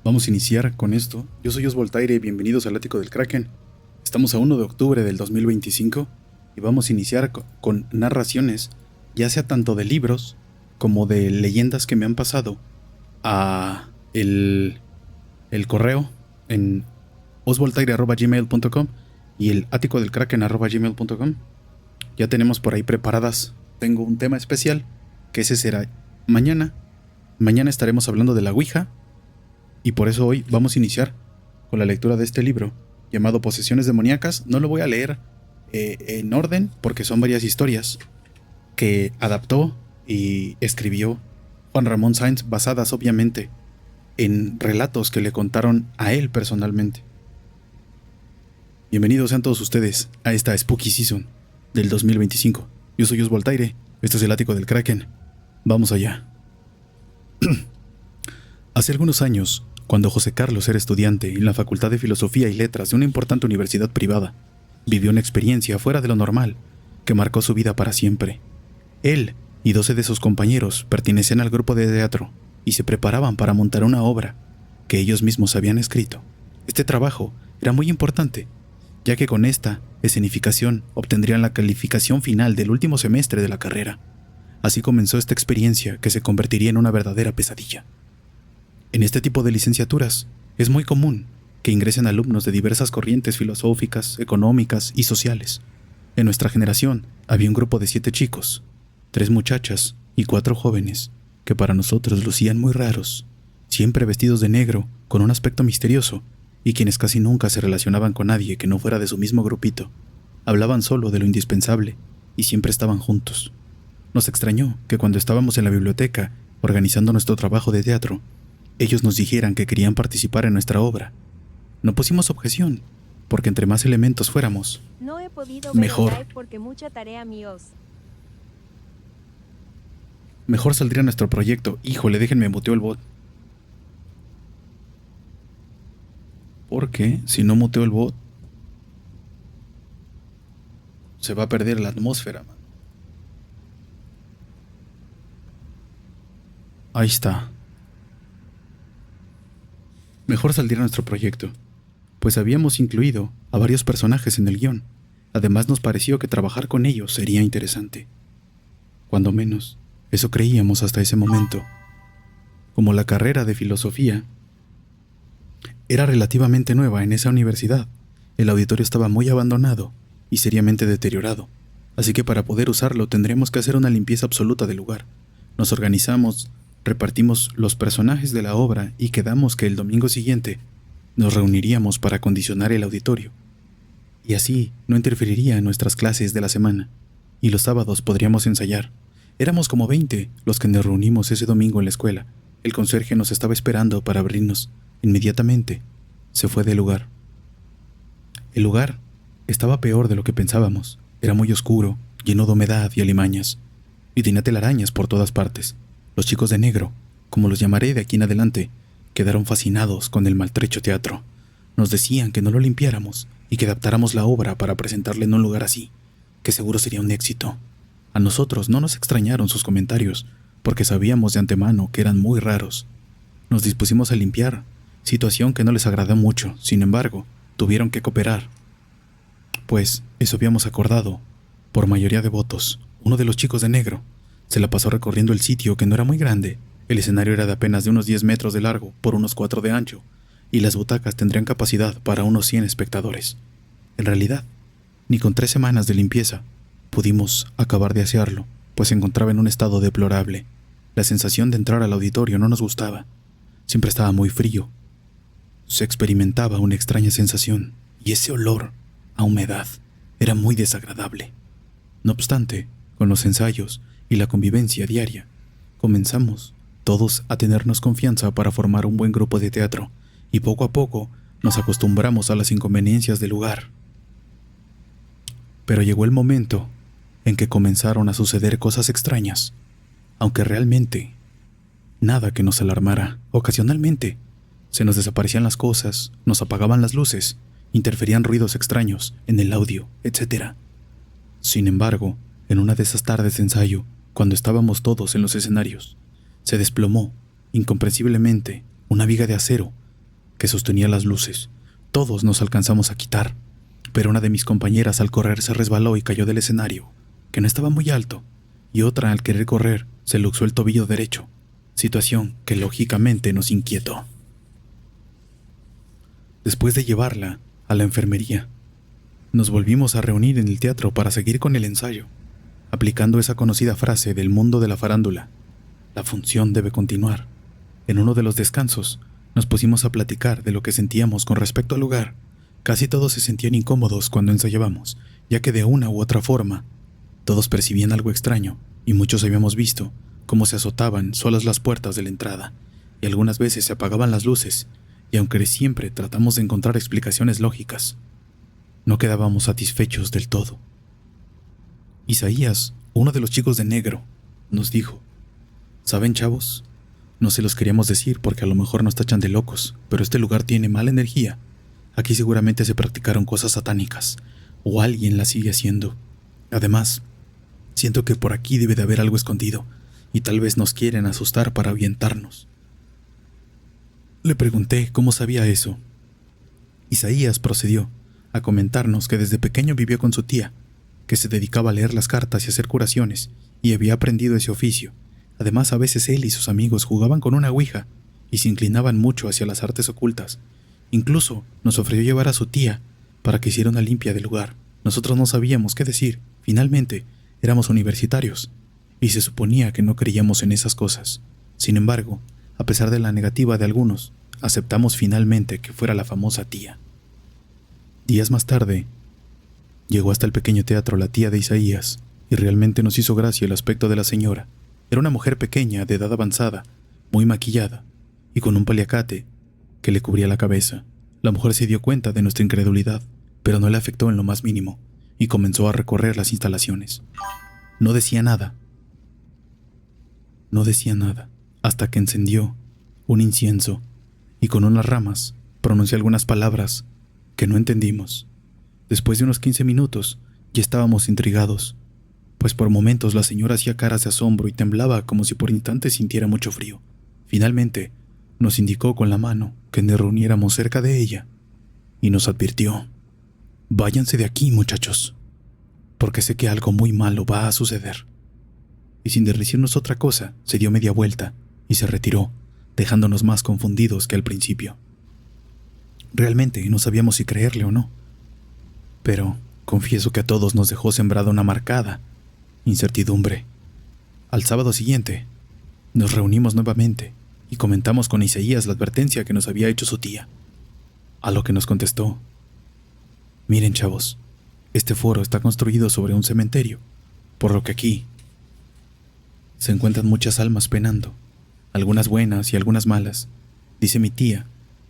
Vamos a iniciar con esto. Yo soy Osvoltaire y bienvenidos al Ático del Kraken. Estamos a 1 de octubre del 2025 y vamos a iniciar con narraciones, ya sea tanto de libros como de leyendas que me han pasado a el correo en osvoltaire@gmail.com y el aticodelkraken@gmail.com. Ya tenemos por ahí preparadas. Tengo un tema especial, que ese será mañana. Mañana estaremos hablando de la Ouija. Y por eso hoy vamos a iniciar con la lectura de este libro, llamado Posesiones Demoníacas. No lo voy a leer en orden, porque son varias historias que adaptó y escribió Juan Ramón Sáenz, basadas obviamente en relatos que le contaron a él personalmente. Bienvenidos sean todos ustedes a esta Spooky Season del 2025. Yo soy Osvoltaire, esto es el Ático del Kraken. Vamos allá. Hace algunos años, cuando José Carlos era estudiante en la Facultad de Filosofía y Letras de una importante universidad privada, vivió una experiencia fuera de lo normal que marcó su vida para siempre. Él y 12 de sus compañeros pertenecían al grupo de teatro y se preparaban para montar una obra que ellos mismos habían escrito. Este trabajo era muy importante, ya que con esta escenificación obtendrían la calificación final del último semestre de la carrera. Así comenzó esta experiencia que se convertiría en una verdadera pesadilla. En este tipo de licenciaturas es muy común que ingresen alumnos de diversas corrientes filosóficas, económicas y sociales. En nuestra generación había un grupo de 7 chicos, 3 muchachas y 4 jóvenes, que para nosotros lucían muy raros, siempre vestidos de negro, con un aspecto misterioso, y quienes casi nunca se relacionaban con nadie que no fuera de su mismo grupito. Hablaban solo de lo indispensable y siempre estaban juntos. Nos extrañó que cuando estábamos en la biblioteca organizando nuestro trabajo de teatro, ellos nos dijeran que querían participar en nuestra obra. No pusimos objeción, porque entre más elementos fuéramos, no he podido mejor. ver porque mucha tarea, míos. Mejor saldría nuestro proyecto. Híjole, déjenme muteo el bot. Porque si no muteo el bot, se va a perder la atmósfera, man. Ahí está. Mejor saldría nuestro proyecto, pues habíamos incluido a varios personajes en el guión. Además nos pareció que trabajar con ellos sería interesante. Cuando menos, eso creíamos hasta ese momento. Como la carrera de filosofía era relativamente nueva en esa universidad, el auditorio estaba muy abandonado y seriamente deteriorado, así que para poder usarlo tendríamos que hacer una limpieza absoluta del lugar. Nos organizamos, repartimos los personajes de la obra y quedamos que el domingo siguiente nos reuniríamos para acondicionar el auditorio. Y así no interferiría en nuestras clases de la semana, y los sábados podríamos ensayar. Éramos como 20 los que nos reunimos ese domingo en la escuela. El conserje nos estaba esperando para abrirnos. Inmediatamente se fue del lugar. El lugar estaba peor de lo que pensábamos. Era muy oscuro, lleno de humedad y alimañas, y tenía telarañas por todas partes. Los chicos de negro, como los llamaré de aquí en adelante, quedaron fascinados con el maltrecho teatro. Nos decían que no lo limpiáramos y que adaptáramos la obra para presentarla en un lugar así, que seguro sería un éxito. A nosotros no nos extrañaron sus comentarios, porque sabíamos de antemano que eran muy raros. Nos dispusimos a limpiar, situación que no les agradó mucho. Sin embargo, tuvieron que cooperar, pues eso habíamos acordado. Por mayoría de votos, uno de los chicos de negro se la pasó recorriendo el sitio, que no era muy grande. El escenario era de apenas de unos 10 metros de largo por unos 4 de ancho, y las butacas tendrían capacidad para unos 100 espectadores. En realidad, ni con 3 semanas de limpieza pudimos acabar de asearlo, pues se encontraba en un estado deplorable. La sensación de entrar al auditorio no nos gustaba. Siempre estaba muy frío. Se experimentaba una extraña sensación, y ese olor a humedad era muy desagradable. No obstante, con los ensayos y la convivencia diaria, comenzamos todos a tenernos confianza para formar un buen grupo de teatro, y poco a poco nos acostumbramos a las inconveniencias del lugar. Pero llegó el momento en que comenzaron a suceder cosas extrañas, aunque realmente nada que nos alarmara. Ocasionalmente se nos desaparecían las cosas, nos apagaban las luces, interferían ruidos extraños en el audio, etc. Sin embargo, en una de esas tardes de ensayo, cuando estábamos todos en los escenarios, se desplomó, incomprensiblemente, una viga de acero que sostenía las luces. Todos nos alcanzamos a quitar, pero una de mis compañeras al correr se resbaló y cayó del escenario, que no estaba muy alto, y otra al querer correr se luxó el tobillo derecho, situación que lógicamente nos inquietó. Después de llevarla a la enfermería, nos volvimos a reunir en el teatro para seguir con el ensayo, aplicando esa conocida frase del mundo de la farándula: la función debe continuar. En uno de los descansos, nos pusimos a platicar de lo que sentíamos con respecto al lugar. Casi todos se sentían incómodos cuando ensayábamos, ya que de una u otra forma, todos percibían algo extraño, y muchos habíamos visto cómo se azotaban solas las puertas de la entrada, y algunas veces se apagaban las luces, y aunque siempre tratamos de encontrar explicaciones lógicas, no quedábamos satisfechos del todo. Isaías, uno de los chicos de negro, nos dijo: ¿saben, chavos? No se los queríamos decir porque a lo mejor nos tachan de locos, pero este lugar tiene mala energía. Aquí seguramente se practicaron cosas satánicas, o alguien las sigue haciendo. Además, siento que por aquí debe de haber algo escondido, y tal vez nos quieren asustar para ahuyentarnos. Le pregunté cómo sabía eso. Isaías procedió a comentarnos que desde pequeño vivió con su tía, que se dedicaba a leer las cartas y hacer curaciones, y había aprendido ese oficio. Además, a veces él y sus amigos jugaban con una ouija y se inclinaban mucho hacia las artes ocultas. Incluso nos ofreció llevar a su tía para que hiciera una limpia del lugar. Nosotros no sabíamos qué decir. Finalmente, éramos universitarios y se suponía que no creíamos en esas cosas. Sin embargo, a pesar de la negativa de algunos, aceptamos finalmente que fuera la famosa tía. Días más tarde, llegó hasta el pequeño teatro la tía de Isaías, y realmente nos hizo gracia el aspecto de la señora. Era una mujer pequeña, de edad avanzada, muy maquillada, y con un paliacate que le cubría la cabeza. La mujer se dio cuenta de nuestra incredulidad, pero no le afectó en lo más mínimo, y comenzó a recorrer las instalaciones. No decía nada, hasta que encendió un incienso, y con unas ramas pronunció algunas palabras que no entendimos. Después de unos 15 minutos, ya estábamos intrigados, pues por momentos la señora hacía caras de asombro y temblaba como si por instantes sintiera mucho frío. Finalmente, nos indicó con la mano que nos reuniéramos cerca de ella y nos advirtió: váyanse de aquí, muchachos, porque sé que algo muy malo va a suceder. Y sin decirnos otra cosa, se dio media vuelta y se retiró, dejándonos más confundidos que al principio. Realmente no sabíamos si creerle o no, pero confieso que a todos nos dejó sembrada una marcada incertidumbre. Al sábado siguiente, nos reunimos nuevamente y comentamos con Isaías la advertencia que nos había hecho su tía, a lo que nos contestó: miren, chavos, este foro está construido sobre un cementerio, por lo que aquí se encuentran muchas almas penando, algunas buenas y algunas malas. Dice mi tía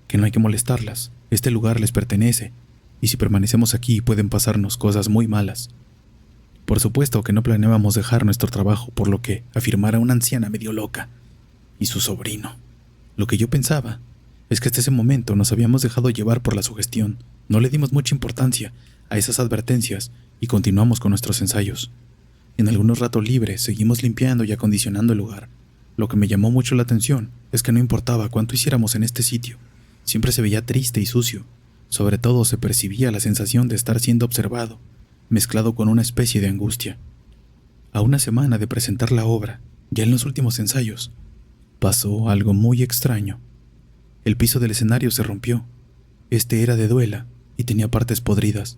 que no hay que molestarlas, este lugar les pertenece, y si permanecemos aquí pueden pasarnos cosas muy malas. Por supuesto que no planeábamos dejar nuestro trabajo por lo que afirmara una anciana medio loca y su sobrino. Lo que yo pensaba es que hasta ese momento nos habíamos dejado llevar por la sugestión. No le dimos mucha importancia a esas advertencias y continuamos con nuestros ensayos. En algunos ratos libres seguimos limpiando y acondicionando el lugar. Lo que me llamó mucho la atención es que no importaba cuánto hiciéramos en este sitio, siempre se veía triste y sucio. Sobre todo se percibía la sensación de estar siendo observado, mezclado con una especie de angustia. A una semana de presentar la obra, ya en los últimos ensayos, pasó algo muy extraño. El piso del escenario se rompió. Este era de duela y tenía partes podridas.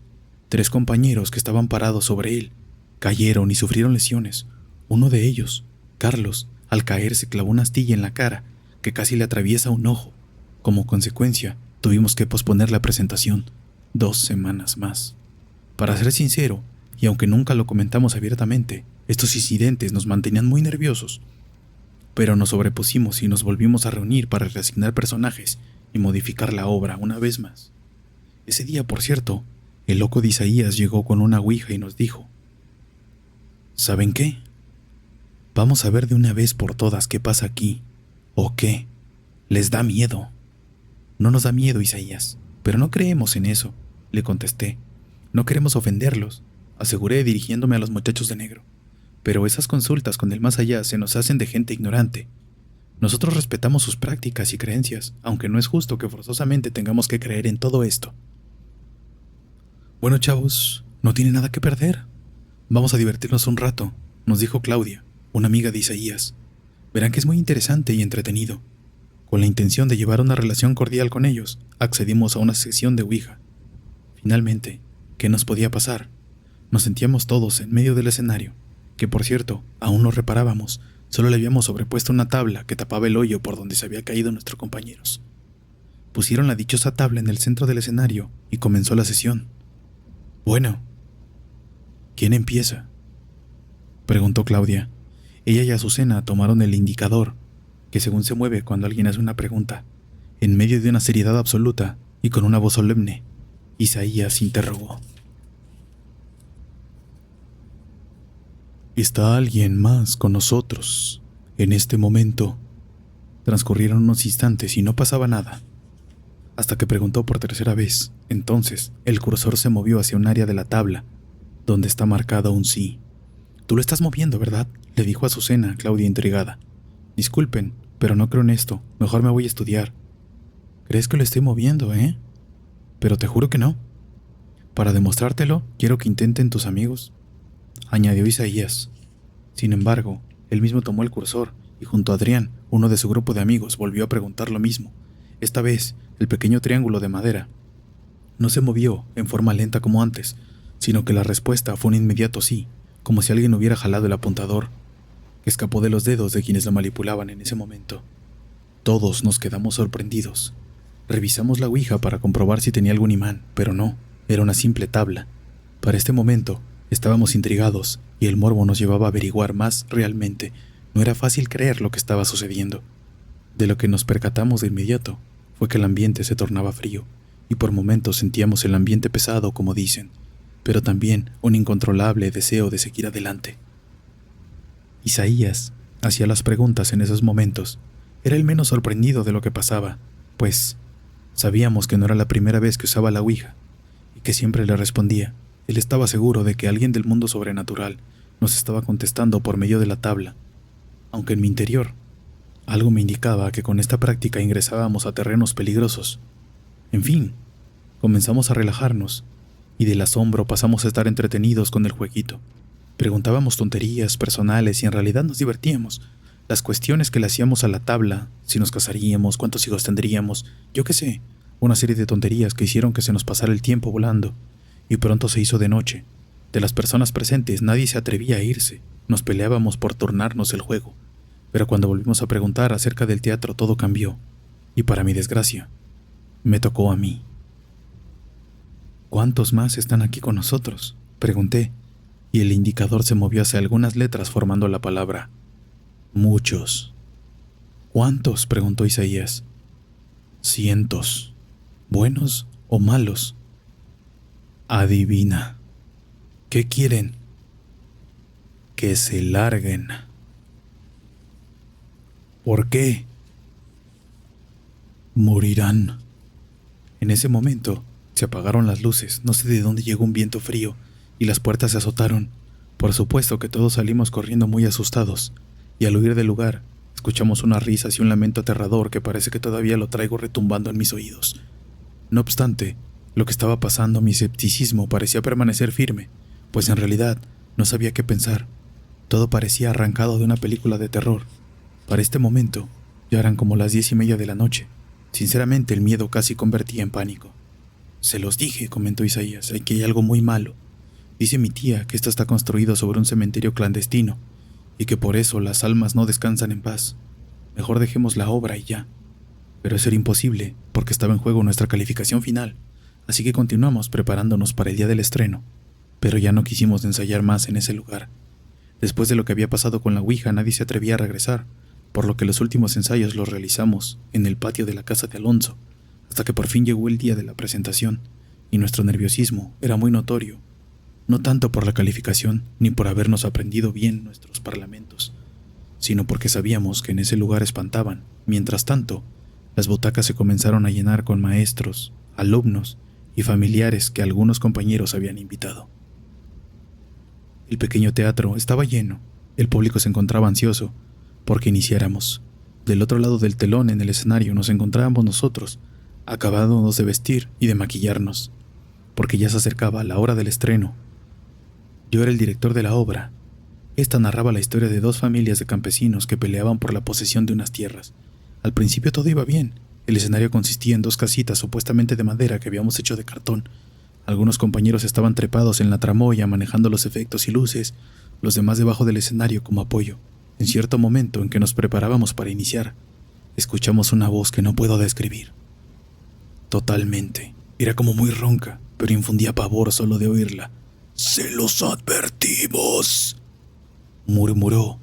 3 compañeros que estaban parados sobre él cayeron y sufrieron lesiones. Uno de ellos, Carlos, al caer se clavó una astilla en la cara que casi le atraviesa un ojo. Como consecuencia, tuvimos que posponer la presentación 2 semanas más. Para ser sincero, y aunque nunca lo comentamos abiertamente, estos incidentes nos mantenían muy nerviosos. Pero nos sobrepusimos y nos volvimos a reunir para reasignar personajes y modificar la obra una vez más. Ese día, por cierto, el loco de Isaías llegó con una ouija y nos dijo: ¿saben qué? Vamos a ver de una vez por todas qué pasa aquí. ¿O qué? ¿Les da miedo? No nos da miedo, Isaías, pero no creemos en eso, le contesté. No queremos ofenderlos, aseguré dirigiéndome a los muchachos de negro, pero esas consultas con el más allá se nos hacen de gente ignorante. Nosotros respetamos sus prácticas y creencias, aunque no es justo que forzosamente tengamos que creer en todo esto. Bueno, chavos, no tiene nada que perder. Vamos a divertirnos un rato, nos dijo Claudia, una amiga de Isaías. Verán que es muy interesante y entretenido. Con la intención de llevar una relación cordial con ellos, accedimos a una sesión de Ouija. Finalmente, ¿qué nos podía pasar? Nos sentíamos todos en medio del escenario, que por cierto, aún no reparábamos, solo le habíamos sobrepuesto una tabla que tapaba el hoyo por donde se había caído nuestros compañeros. Pusieron la dichosa tabla en el centro del escenario y comenzó la sesión. Bueno, ¿quién empieza?, preguntó Claudia. Ella y Azucena tomaron el indicador, que según se mueve cuando alguien hace una pregunta. En medio de una seriedad absoluta y con una voz solemne, Isaías interrogó: ¿Está alguien más con nosotros en este momento? Transcurrieron unos instantes y no pasaba nada, hasta que preguntó por tercera vez. Entonces, el cursor se movió hacia un área de la tabla, donde está marcado un sí. «Tú lo estás moviendo, ¿verdad?», le dijo Azucena, Claudia intrigada. «Disculpen, pero no creo en esto. Mejor me voy a estudiar». «¿Crees que lo estoy moviendo, Pero te juro que no. Para demostrártelo, quiero que intenten tus amigos», añadió Isaías. Sin embargo, él mismo tomó el cursor y junto a Adrián, uno de su grupo de amigos, volvió a preguntar lo mismo. Esta vez, el pequeño triángulo de madera no se movió en forma lenta como antes, sino que la respuesta fue un inmediato sí, como si alguien hubiera jalado el apuntador, que escapó de los dedos de quienes lo manipulaban en ese momento. Todos nos quedamos sorprendidos. Revisamos la ouija para comprobar si tenía algún imán, pero no, era una simple tabla. Para este momento, estábamos intrigados y el morbo nos llevaba a averiguar más realmente. No era fácil creer lo que estaba sucediendo. De lo que nos percatamos de inmediato fue que el ambiente se tornaba frío y por momentos sentíamos el ambiente pesado, como dicen, pero también un incontrolable deseo de seguir adelante. Isaías hacía las preguntas en esos momentos. Era el menos sorprendido de lo que pasaba, pues sabíamos que no era la primera vez que usaba la ouija y que siempre le respondía. Él estaba seguro de que alguien del mundo sobrenatural nos estaba contestando por medio de la tabla, aunque en mi interior algo me indicaba que con esta práctica ingresábamos a terrenos peligrosos. En fin, comenzamos a relajarnos y del asombro pasamos a estar entretenidos con el jueguito. Preguntábamos tonterías personales y en realidad nos divertíamos. Las cuestiones que le hacíamos a la tabla, si nos casaríamos, cuántos hijos tendríamos, yo qué sé, una serie de tonterías que hicieron que se nos pasara el tiempo volando. Y pronto se hizo de noche. De las personas presentes nadie se atrevía a irse. Nos peleábamos por turnarnos el juego. Pero cuando volvimos a preguntar acerca del teatro todo cambió. Y para mi desgracia, me tocó a mí. ¿Cuántos más están aquí con nosotros?, pregunté, y el indicador se movió hacia algunas letras formando la palabra muchos. ¿Cuántos?, preguntó Isaías. Cientos. ¿Buenos o malos? Adivina. ¿Qué quieren? Que se larguen. ¿Por qué? Morirán. En ese momento se apagaron las luces, no sé de dónde llegó un viento frío y las puertas se azotaron. Por supuesto que todos salimos corriendo muy asustados, y al huir del lugar escuchamos unas risas y un lamento aterrador que parece que todavía lo traigo retumbando en mis oídos. No obstante, lo que estaba pasando, mi escepticismo parecía permanecer firme, pues en realidad no sabía qué pensar. Todo parecía arrancado de una película de terror. Para este momento, ya eran como las 10:30 de la noche. Sinceramente, el miedo casi convertía en pánico. «Se los dije», comentó Isaías, «aquí hay algo muy malo. Dice mi tía que esto está construido sobre un cementerio clandestino y que por eso las almas no descansan en paz. Mejor dejemos la obra y ya». Pero eso era imposible, porque estaba en juego nuestra calificación final, así que continuamos preparándonos para el día del estreno, pero ya no quisimos ensayar más en ese lugar. Después de lo que había pasado con la ouija, nadie se atrevía a regresar, por lo que los últimos ensayos los realizamos en el patio de la casa de Alonso, hasta que por fin llegó el día de la presentación, y nuestro nerviosismo era muy notorio, no tanto por la calificación ni por habernos aprendido bien nuestros parlamentos, sino porque sabíamos que en ese lugar espantaban. Mientras tanto, las butacas se comenzaron a llenar con maestros, alumnos y familiares que algunos compañeros habían invitado. El pequeño teatro estaba lleno. El público se encontraba ansioso porque iniciáramos. Del otro lado del telón, en el escenario, nos encontrábamos nosotros, acabándonos de vestir y de maquillarnos, porque ya se acercaba la hora del estreno. Yo era el director de la obra. Esta narraba la historia de dos familias de campesinos que peleaban por la posesión de unas tierras. Al principio todo iba bien. El escenario consistía en dos casitas supuestamente de madera que habíamos hecho de cartón. Algunos compañeros estaban trepados en la tramoya manejando los efectos y luces, los demás debajo del escenario como apoyo. En cierto momento en que nos preparábamos para iniciar, escuchamos una voz que no puedo describir. Totalmente. Era como muy ronca, pero infundía pavor solo de oírla. «¡Se los advertimos!», murmuró.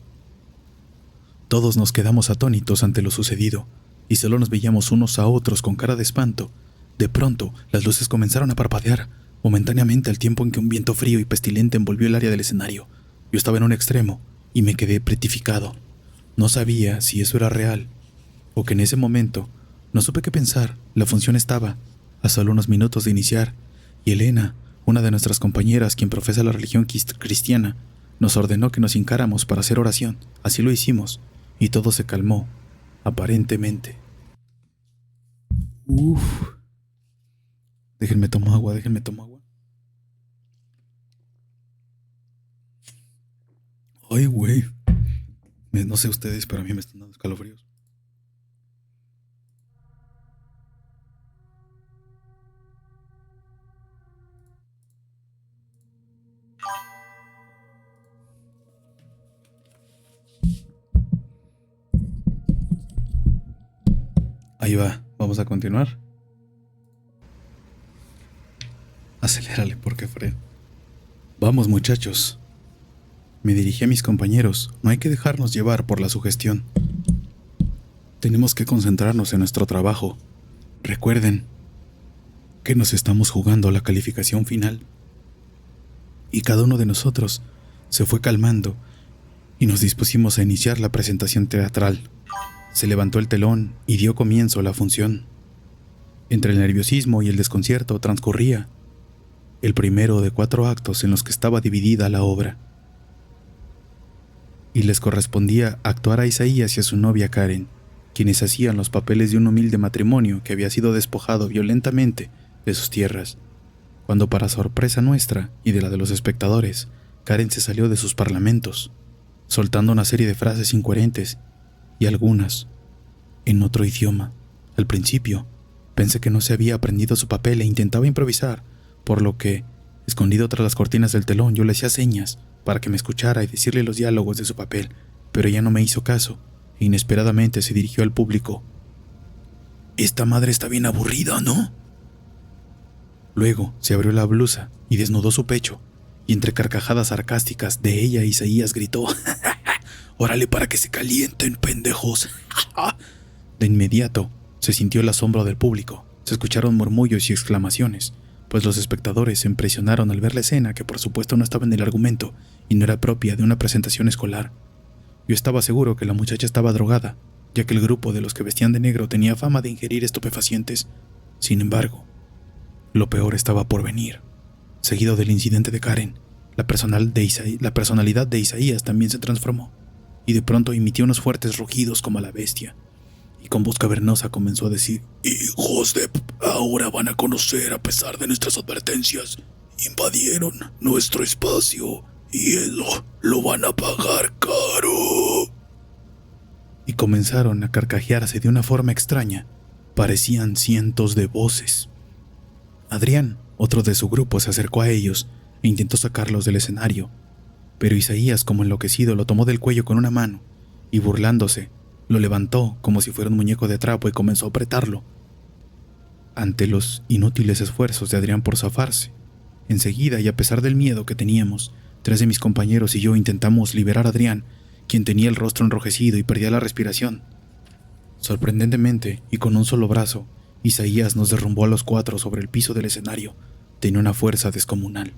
Todos nos quedamos atónitos ante lo sucedido, y solo nos veíamos unos a otros con cara de espanto. De pronto, las luces comenzaron a parpadear, momentáneamente al tiempo en que un viento frío y pestilente envolvió el área del escenario. Yo estaba en un extremo, y me quedé petrificado. No sabía si eso era real, o que en ese momento no supe qué pensar. La función estaba a solo unos minutos de iniciar, y Elena, una de nuestras compañeras, quien profesa la religión cristiana, nos ordenó que nos hincáramos para hacer oración. Así lo hicimos, y todo se calmó, aparentemente. Déjenme tomar agua. Ay, güey. No sé ustedes, pero a mí me están dando escalofríos. Ahí va, vamos a continuar. Acelérale, porque freno. Vamos, muchachos. Me dirigí a mis compañeros. No hay que dejarnos llevar por la sugestión. Tenemos que concentrarnos en nuestro trabajo. Recuerden que nos estamos jugando la calificación final. Y cada uno de nosotros se fue calmando y nos dispusimos a iniciar la presentación teatral. Se levantó el telón y dio comienzo la función. Entre el nerviosismo y el desconcierto transcurría el primero de 4 actos en los que estaba dividida la obra. Y les correspondía actuar a Isaías y a su novia Karen, quienes hacían los papeles de un humilde matrimonio que había sido despojado violentamente de sus tierras, cuando para sorpresa nuestra y de la de los espectadores, Karen se salió de sus parlamentos, soltando una serie de frases incoherentes y algunas en otro idioma. Al principio, pensé que no se había aprendido su papel e intentaba improvisar, por lo que, escondido tras las cortinas del telón, yo le hacía señas para que me escuchara y decirle los diálogos de su papel, pero ella no me hizo caso e inesperadamente se dirigió al público. «Esta madre está bien aburrida, ¿no?». Luego se abrió la blusa y desnudó su pecho, y entre carcajadas sarcásticas de ella, Isaías gritó: «¡Órale para que se calienten, pendejos!». De inmediato se sintió el asombro del público. Se escucharon murmullos y exclamaciones, pues los espectadores se impresionaron al ver la escena, que por supuesto no estaba en el argumento y no era propia de una presentación escolar. Yo estaba seguro que la muchacha estaba drogada, ya que el grupo de los que vestían de negro tenía fama de ingerir estupefacientes. Sin embargo, lo peor estaba por venir. Seguido del incidente de Karen, la personalidad de Isaías también se transformó, y de pronto emitió unos fuertes rugidos como la bestia, y con voz cavernosa comenzó a decir: «Hijos de ahora van a conocer, a pesar de nuestras advertencias, invadieron nuestro espacio y eso lo van a pagar caro». Y comenzaron a carcajearse de una forma extraña. Parecían cientos de voces. Adrián, otro de su grupo, se acercó a ellos e intentó sacarlos del escenario, pero Isaías, como enloquecido, lo tomó del cuello con una mano y, burlándose, lo levantó como si fuera un muñeco de trapo y comenzó a apretarlo. Ante los inútiles esfuerzos de Adrián por zafarse, enseguida, y a pesar del miedo que teníamos, 3 de mis compañeros y yo intentamos liberar a Adrián, quien tenía el rostro enrojecido y perdía la respiración. Sorprendentemente, y con un solo brazo, Isaías nos derrumbó a los 4 sobre el piso del escenario. Tenía una fuerza descomunal.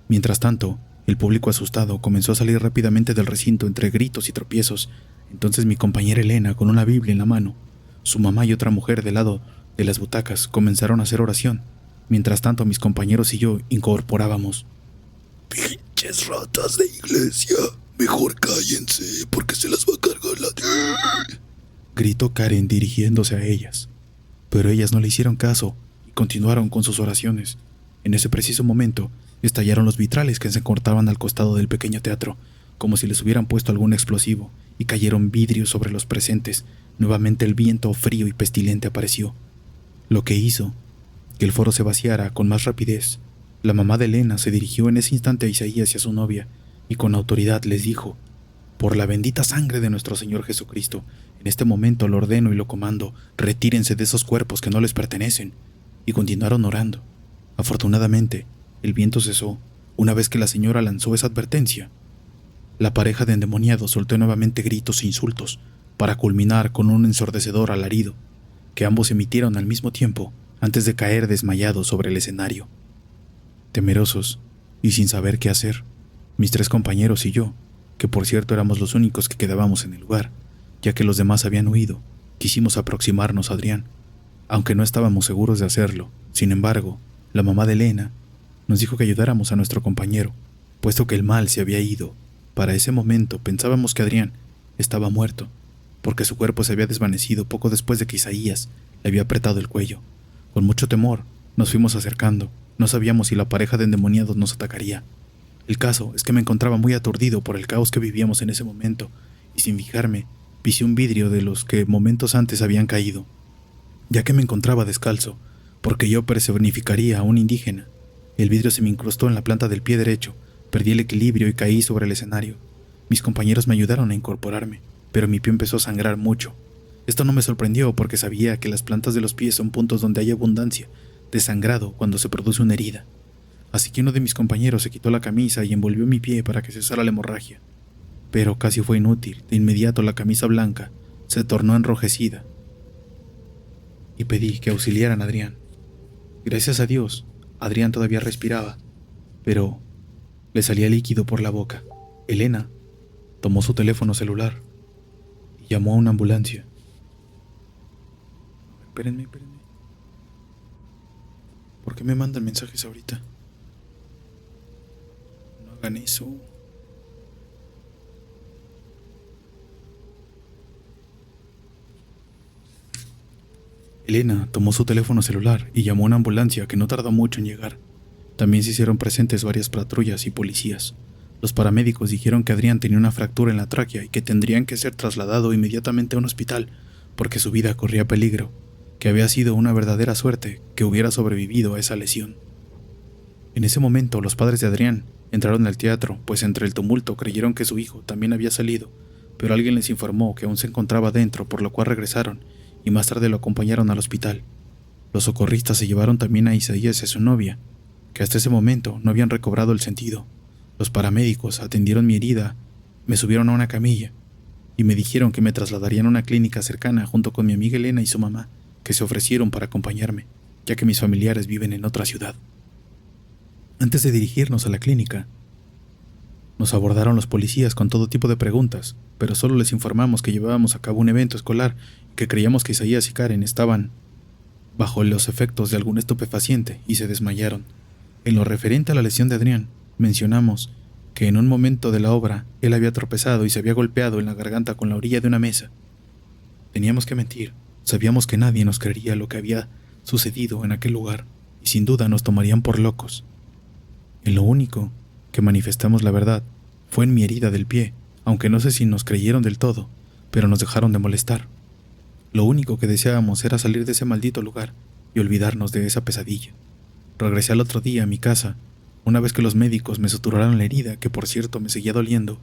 Mientras tanto, el público asustado comenzó a salir rápidamente del recinto entre gritos y tropiezos. Entonces mi compañera Elena, con una Biblia en la mano, su mamá y otra mujer del lado de las butacas comenzaron a hacer oración. Mientras tanto, mis compañeros y yo incorporábamos: «Pinches ratas de iglesia, mejor cállense porque se las va a cargar la...». gritó Karen dirigiéndose a ellas, pero ellas no le hicieron caso y continuaron con sus oraciones. En ese preciso momento, estallaron los vitrales que se encontraban al costado del pequeño teatro, como si les hubieran puesto algún explosivo, y cayeron vidrios sobre los presentes. Nuevamente el viento frío y pestilente apareció, lo que hizo que el foro se vaciara con más rapidez. La mamá de Elena se dirigió en ese instante a Isaías y a su novia, y con autoridad les dijo: «Por la bendita sangre de nuestro Señor Jesucristo, en este momento lo ordeno y lo comando, retírense de esos cuerpos que no les pertenecen». Y continuaron orando. Afortunadamente, el viento cesó una vez que la señora lanzó esa advertencia. La pareja de endemoniados soltó nuevamente gritos e insultos, para culminar con un ensordecedor alarido, que ambos emitieron al mismo tiempo antes de caer desmayados sobre el escenario. Temerosos y sin saber qué hacer, mis 3 compañeros y yo, que por cierto éramos los únicos que quedábamos en el lugar, ya que los demás habían huido, quisimos aproximarnos a Adrián, aunque no estábamos seguros de hacerlo. Sin embargo, la mamá de Elena nos dijo que ayudáramos a nuestro compañero, puesto que el mal se había ido. Para ese momento pensábamos que Adrián estaba muerto, porque su cuerpo se había desvanecido poco después de que Isaías le había apretado el cuello. Con mucho temor nos fuimos acercando. No sabíamos si la pareja de endemoniados nos atacaría. El caso es que me encontraba muy aturdido por el caos que vivíamos en ese momento, y sin fijarme, pisé un vidrio de los que momentos antes habían caído, ya que me encontraba descalzo, porque yo personificaría a un indígena. El vidrio se me incrustó en la planta del pie derecho, perdí el equilibrio y caí sobre el escenario. Mis compañeros me ayudaron a incorporarme, pero mi pie empezó a sangrar mucho. Esto no me sorprendió porque sabía que las plantas de los pies son puntos donde hay abundancia de sangrado cuando se produce una herida. Así que uno de mis compañeros se quitó la camisa y envolvió mi pie para que cesara la hemorragia. Pero casi fue inútil. De inmediato la camisa blanca se tornó enrojecida y pedí que auxiliaran a Adrián. Gracias a Dios, Adrián todavía respiraba, pero le salía líquido por la boca. Elena tomó su teléfono celular y llamó a una ambulancia. Espérenme. ¿Por qué me mandan mensajes ahorita? No hagan eso. Elena tomó su teléfono celular y llamó a una ambulancia que no tardó mucho en llegar. También se hicieron presentes varias patrullas y policías. Los paramédicos dijeron que Adrián tenía una fractura en la tráquea y que tendrían que ser trasladado inmediatamente a un hospital porque su vida corría peligro, que había sido una verdadera suerte que hubiera sobrevivido a esa lesión. En ese momento los padres de Adrián entraron al teatro, pues entre el tumulto creyeron que su hijo también había salido, pero alguien les informó que aún se encontraba dentro, por lo cual regresaron y más tarde lo acompañaron al hospital. Los socorristas se llevaron también a Isaías y a su novia, que hasta ese momento no habían recobrado el sentido. Los paramédicos atendieron mi herida, me subieron a una camilla y me dijeron que me trasladarían a una clínica cercana junto con mi amiga Elena y su mamá, que se ofrecieron para acompañarme, ya que mis familiares viven en otra ciudad. Antes de dirigirnos a la clínica, nos abordaron los policías con todo tipo de preguntas, pero solo les informamos que llevábamos a cabo un evento escolar y que creíamos que Isaías y Karen estaban bajo los efectos de algún estupefaciente y se desmayaron. En lo referente a la lesión de Adrián, mencionamos que en un momento de la obra él había tropezado y se había golpeado en la garganta con la orilla de una mesa. Teníamos que mentir, sabíamos que nadie nos creería lo que había sucedido en aquel lugar y sin duda nos tomarían por locos. En lo único que manifestamos la verdad fue en mi herida del pie, aunque no sé si nos creyeron del todo, pero nos dejaron de molestar. Lo único que deseábamos era salir de ese maldito lugar y olvidarnos de esa pesadilla. Regresé al otro día a mi casa, una vez que los médicos me suturaron la herida, que por cierto me seguía doliendo.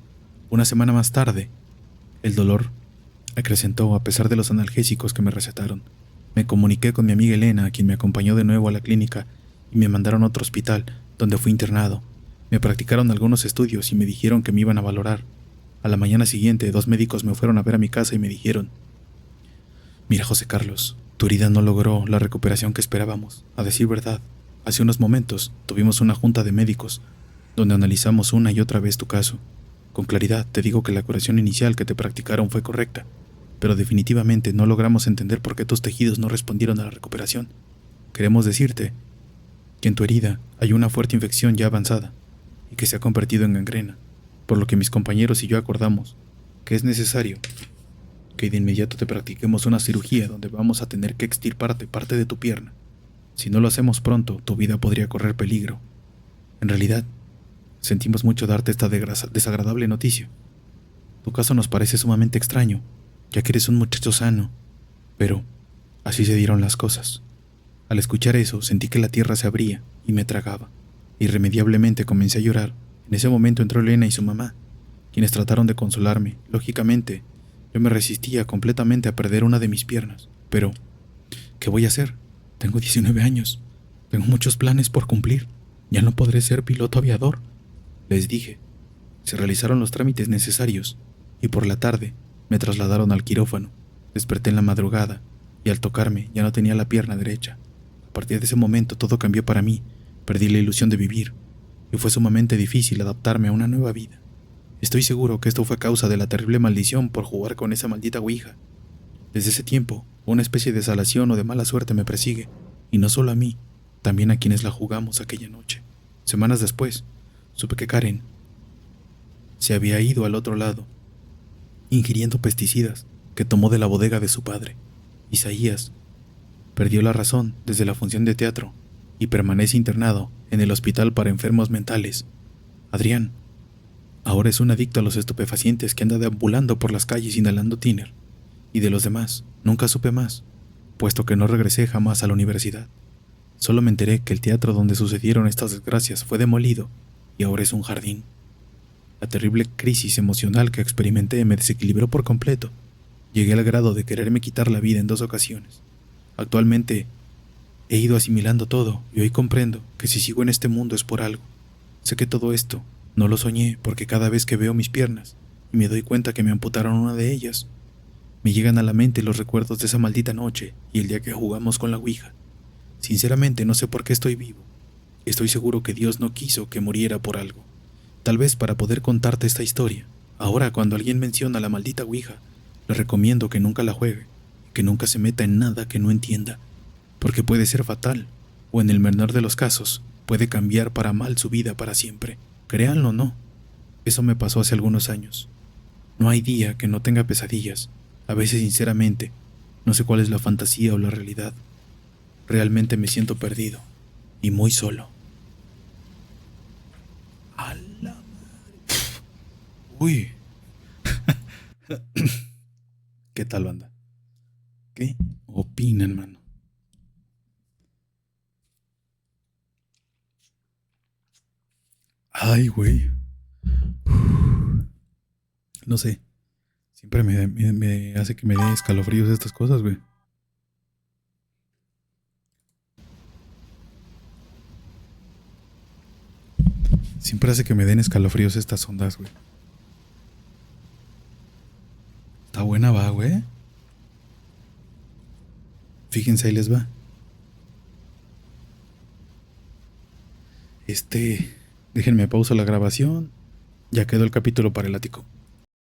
Una semana más tarde, el dolor acrecentó a pesar de los analgésicos que me recetaron. Me comuniqué con mi amiga Elena, a quien me acompañó de nuevo a la clínica, y me mandaron a otro hospital, donde fui internado. Me practicaron algunos estudios y me dijeron que me iban a valorar. A la mañana siguiente, 2 médicos me fueron a ver a mi casa y me dijeron: «Mira, José Carlos, tu herida no logró la recuperación que esperábamos. A decir verdad, hace unos momentos tuvimos una junta de médicos donde analizamos una y otra vez tu caso. Con claridad te digo que la curación inicial que te practicaron fue correcta, pero definitivamente no logramos entender por qué tus tejidos no respondieron a la recuperación. Queremos decirte que en tu herida hay una fuerte infección ya avanzada y que se ha convertido en gangrena, por lo que mis compañeros y yo acordamos que es necesario que de inmediato te practiquemos una cirugía donde vamos a tener que extirparte parte de tu pierna. Si no lo hacemos pronto, tu vida podría correr peligro. En realidad, sentimos mucho darte esta desagradable noticia. Tu caso nos parece sumamente extraño, ya que eres un muchacho sano, pero así se dieron las cosas. Al escuchar eso, sentí que la tierra se abría y me tragaba. Irremediablemente comencé a llorar. En ese momento entró Elena y su mamá, quienes trataron de consolarme. Lógicamente, yo me resistía completamente a perder una de mis piernas. Pero, ¿qué voy a hacer? Tengo 19 años. Tengo muchos planes por cumplir. Ya no podré ser piloto aviador, les dije. Se realizaron los trámites necesarios y por la tarde me trasladaron al quirófano. Desperté en la madrugada y al tocarme ya no tenía la pierna derecha. A partir de ese momento todo cambió para mí. Perdí la ilusión de vivir y fue sumamente difícil adaptarme a una nueva vida. Estoy seguro que esto fue causa de la terrible maldición por jugar con esa maldita ouija. Desde ese tiempo, una especie de salación o de mala suerte me persigue, y no solo a mí, también a quienes la jugamos aquella noche. Semanas después, supe que Karen se había ido al otro lado, ingiriendo pesticidas que tomó de la bodega de su padre. Isaías perdió la razón desde la función de teatro y permanece internado en el hospital para enfermos mentales. Adrián ahora es un adicto a los estupefacientes que anda deambulando por las calles inhalando tiner. Y de los demás, nunca supe más, puesto que no regresé jamás a la universidad. Solo me enteré que el teatro donde sucedieron estas desgracias fue demolido y ahora es un jardín. La terrible crisis emocional que experimenté me desequilibró por completo. Llegué al grado de quererme quitar la vida en 2 ocasiones. Actualmente he ido asimilando todo y hoy comprendo que si sigo en este mundo es por algo. Sé que todo esto no lo soñé porque cada vez que veo mis piernas y me doy cuenta que me amputaron una de ellas, me llegan a la mente los recuerdos de esa maldita noche y el día que jugamos con la ouija. Sinceramente no sé por qué estoy vivo. Estoy seguro que Dios no quiso que muriera por algo. Tal vez para poder contarte esta historia. Ahora cuando alguien menciona la maldita ouija, le recomiendo que nunca la juegue, que nunca se meta en nada que no entienda, porque puede ser fatal, o en el menor de los casos, puede cambiar para mal su vida para siempre. Créanlo o no, eso me pasó hace algunos años. No hay día que no tenga pesadillas. A veces, sinceramente, no sé cuál es la fantasía o la realidad. Realmente me siento perdido y muy solo. ¡A la madre! ¡Uy! ¿Qué tal, banda? ¿Qué opinan, mano? Ay, güey. No sé. Siempre me hace que me dé escalofríos estas cosas, güey. Siempre hace que me den escalofríos estas ondas, güey. Está buena, va, güey. Fíjense, ahí les va. Déjenme pausa la grabación. Ya quedó el capítulo para el ático.